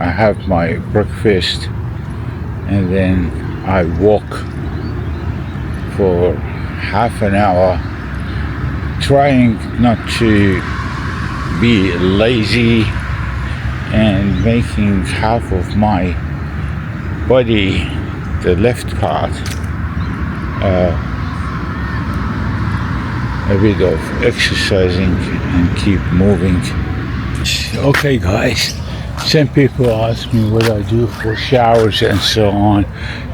I have my breakfast, and then I walk for half an hour, trying not to be lazy and making half of my body, the left part, a bit of exercising and keep moving. Okay guys, some people ask me what I do for showers and so on.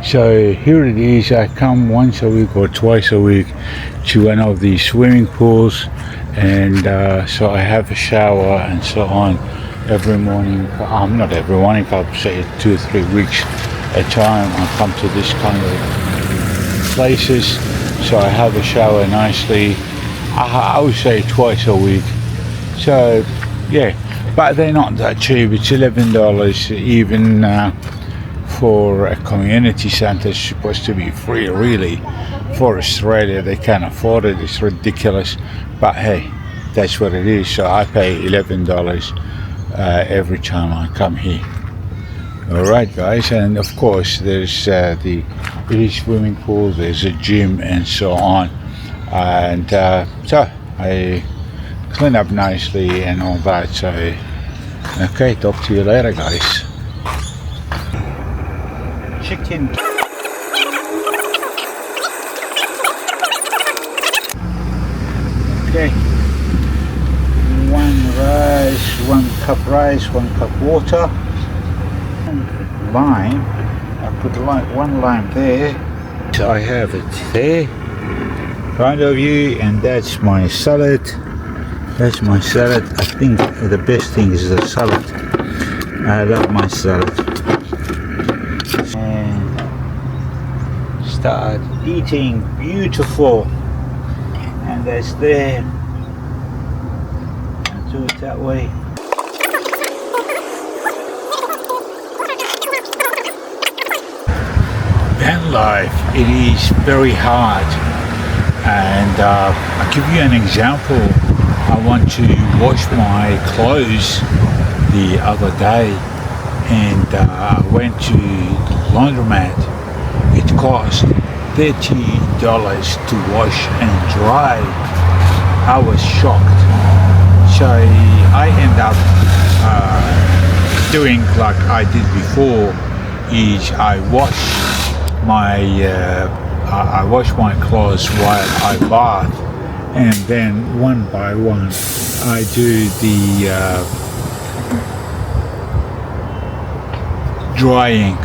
So here it is. I come once a week or twice a week to one of these swimming pools, and so I have a shower and so on every morning. Not every morning, I'll say 2 or 3 weeks at a time. I come to this kind of places, so I have a shower nicely. I would say twice a week. So yeah, but they're not that cheap. It's $11 even for a community center. It's supposed to be free really. For Australia, they can't afford it. It's ridiculous, but hey, that's what it is. So I pay $11 every time I come here. All right guys, and of course there's the swimming pool, there's a gym and so on, and so I clean up nicely and all that. So okay, talk to you later guys. Chicken. Okay, one cup rice, 1 cup water, and lime. I put one lime there. So I have it there in front of you, and that's my salad. That's my salad. I think the best thing is the salad. I love my salad. And start eating. Beautiful. And that's there. And do it that way. Van life, it is very hard. And I'll give you an example. I want to wash my clothes the other day, and I went to laundromat. It cost $30 to wash and dry. I was shocked. So I end up doing like I did before, is I wash my clothes while I bath, and then one by one I do the drying.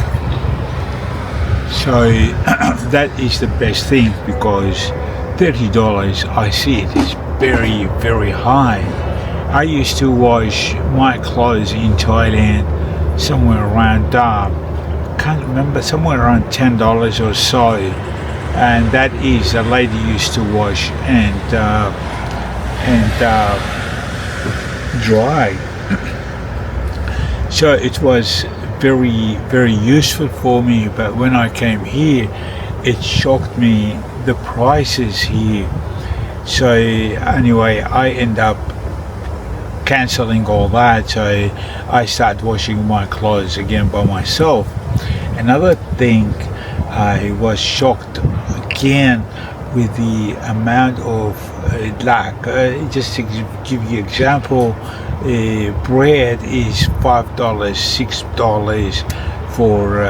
So that is the best thing, because $30, I see it is very, very high. I used to wash my clothes in Thailand somewhere around can't remember, somewhere around $10 or so, and that is a lady used to wash and dry. So it was very, very useful for me. But when I came here, it shocked me, the prices here. So anyway, I end up cancelling all that. So I start washing my clothes again by myself. Another thing, I was shocked again with the amount of just to give you example, bread is $5, $6 for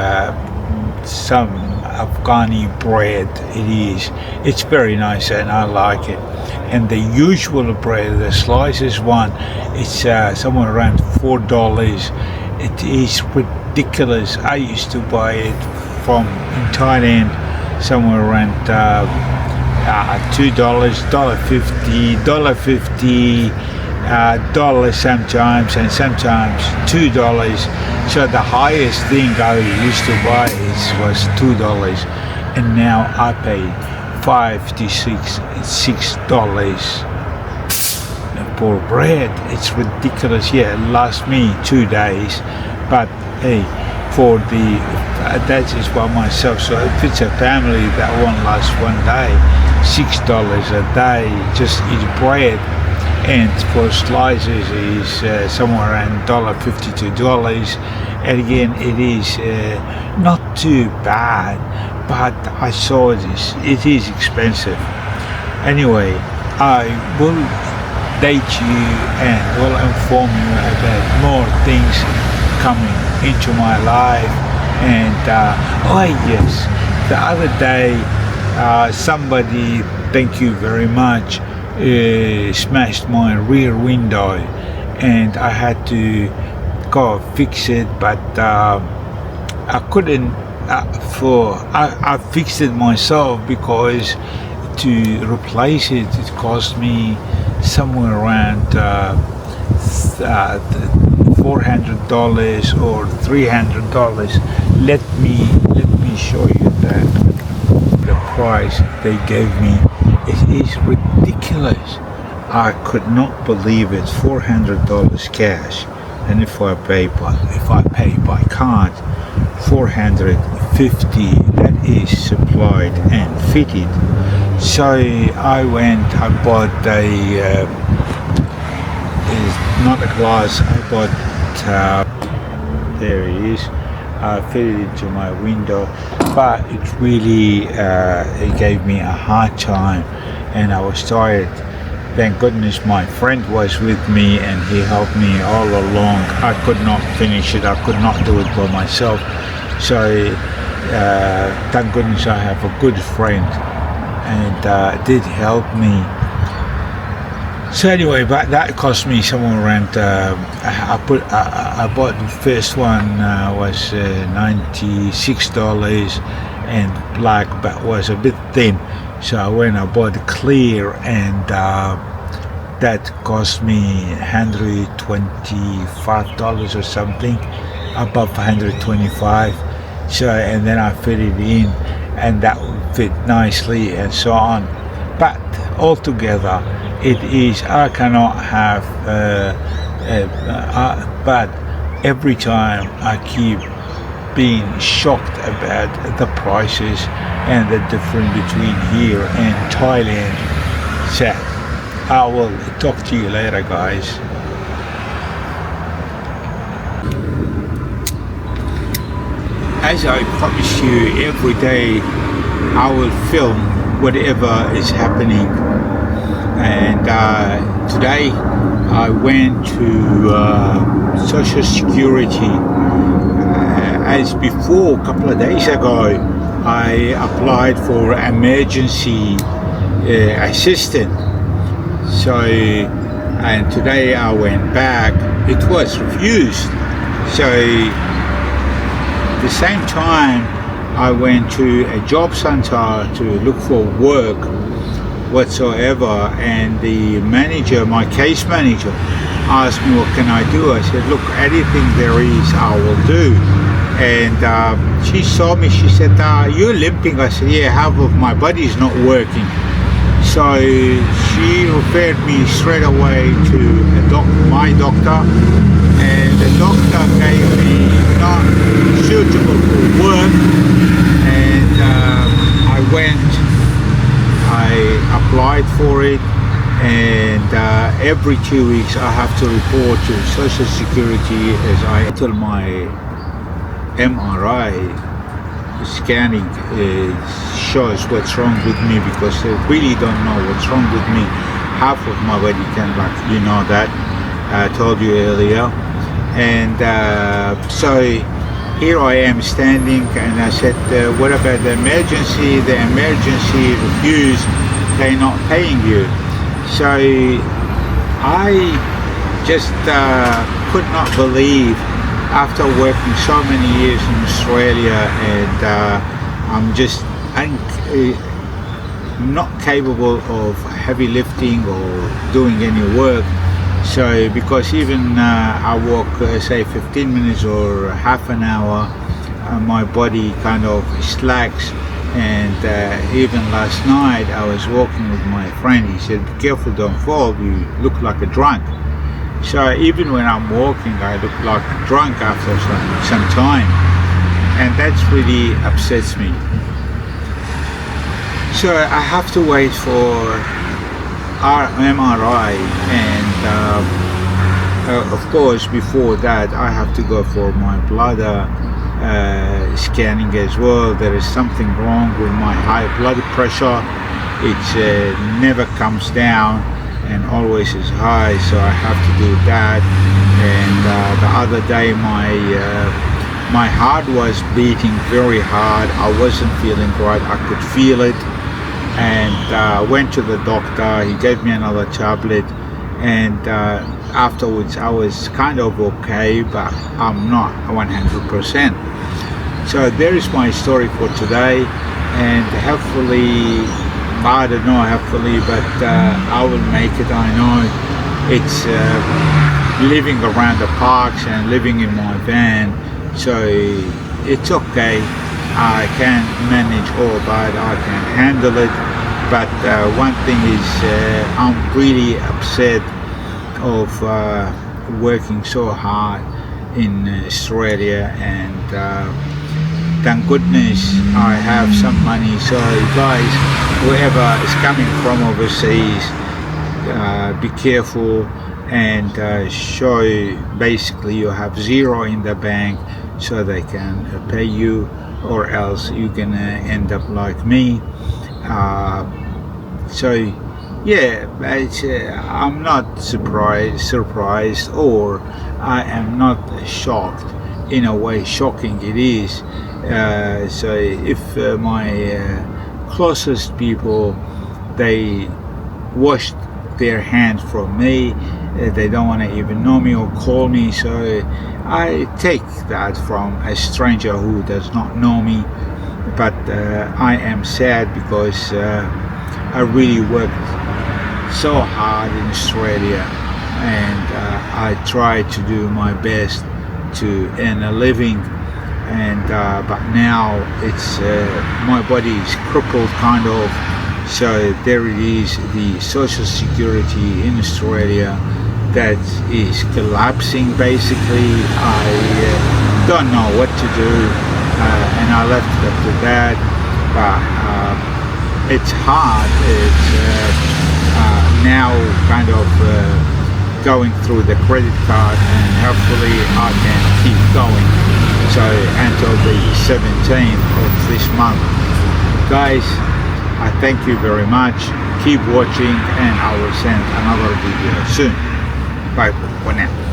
some Afghani bread. It's very nice and I like it. And the usual bread, the slices one, it's somewhere around $4. It is ridiculous. I used to buy it from in Thailand somewhere around $2, $1.50, $1 sometimes, and sometimes $2. So the highest thing I used to buy was $2, and now I pay $5 to $6 for bread. It's ridiculous. Yeah, it lasts me 2 days, but hey, for the that is by myself. So if it's a family, that won't last 1 day. $6 a day just eat bread, and for slices is somewhere around $1.50 to $2, And again, it is not too bad, but I saw this. It is expensive. Anyway, I will date you and will inform you about more things coming into my life. And oh yes, the other day somebody, thank you very much, smashed my rear window, and I had to go fix it, but I couldn't. I fixed it myself because to replace it, it cost me somewhere around $400 or $300. Let me show you that the price they gave me. It is ridiculous. I could not believe it. $400 cash, and if I pay by card, $450. That is supplied and fitted. So I bought not a glass, I bought, there it is, I fitted it to my window, but it really, it gave me a hard time, and I was tired. Thank goodness my friend was with me and he helped me all along. I could not finish it, I could not do it by myself. So thank goodness I have a good friend, and did help me. So anyway, but that cost me somewhere around. I bought the first one was $96, and black, but was a bit thin. So I bought clear, and that cost me $125 or something, above $125. So, and then I fit it in, and that would fit nicely, and so on. But altogether, it is, I cannot have, but every time I keep being shocked about the prices and the difference between here and Thailand. So I will talk to you later, guys. As I promise you, every day I will film whatever is happening. And today I went to Social Security. As before, a couple of days ago, I applied for emergency assistant. So, and today I went back. It was refused. So, at the same time, I went to a job center to look for work whatsoever, and the manager, my case manager, asked me what can I do. I said, look, anything there is I will do. And she saw me, she said, you're limping. I said, yeah, half of my body is not working. So she referred me straight away to my doctor, and the doctor gave me not suitable for work, and I applied for it, and every 2 weeks I have to report to Social Security until my MRI scanning shows what's wrong with me, because they really don't know what's wrong with me. Half of my body can, like, you know that I told you earlier. And so here I am standing, and I said, what about the emergency? The emergency refused, they're not paying you. So I just could not believe, after working so many years in Australia, and I'm just not capable of heavy lifting or doing any work. So because even I walk say 15 minutes or half an hour, my body kind of slacks. And even last night I was walking with my friend. He said, be careful, don't fall, you look like a drunk. So even when I'm walking, I look like a drunk after some time, and that really upsets me. So I have to wait for our MRI, and of course, before that, I have to go for my bladder scanning as well. There is something wrong with my high blood pressure. It never comes down and always is high, so I have to do that. And the other day, my heart was beating very hard. I wasn't feeling right. I could feel it, and went to the doctor. He gave me another tablet, and afterwards I was kind of okay, but I'm not 100%. So there is my story for today, and hopefully, I don't know, hopefully, but I will make it. I know it's living around the parks and living in my van, so it's okay. I can manage all that. I can handle it. But one thing is, I'm really upset of working so hard in Australia, and thank goodness I have some money. So guys, whoever is coming from overseas, be careful and show basically you have zero in the bank so they can pay you, or else you're gonna end up like me. So yeah, I'm not surprised, or I am not shocked. In a way, shocking it is. So if my closest people, they washed their hands from me, they don't want to even know me or call me, so I take that from a stranger who does not know me. But I am sad because I really worked so hard in Australia, and I try to do my best to earn a living, and but now it's my body is crippled kind of, so there it is, the social security in Australia that is collapsing basically. I don't know what to do, and I left it up to that, but it's hard. It's now kind of going through the credit card, and hopefully I can keep going so until the 17th of this month. Guys, I thank you very much. Keep watching, and I will send another video soon. Bye for now.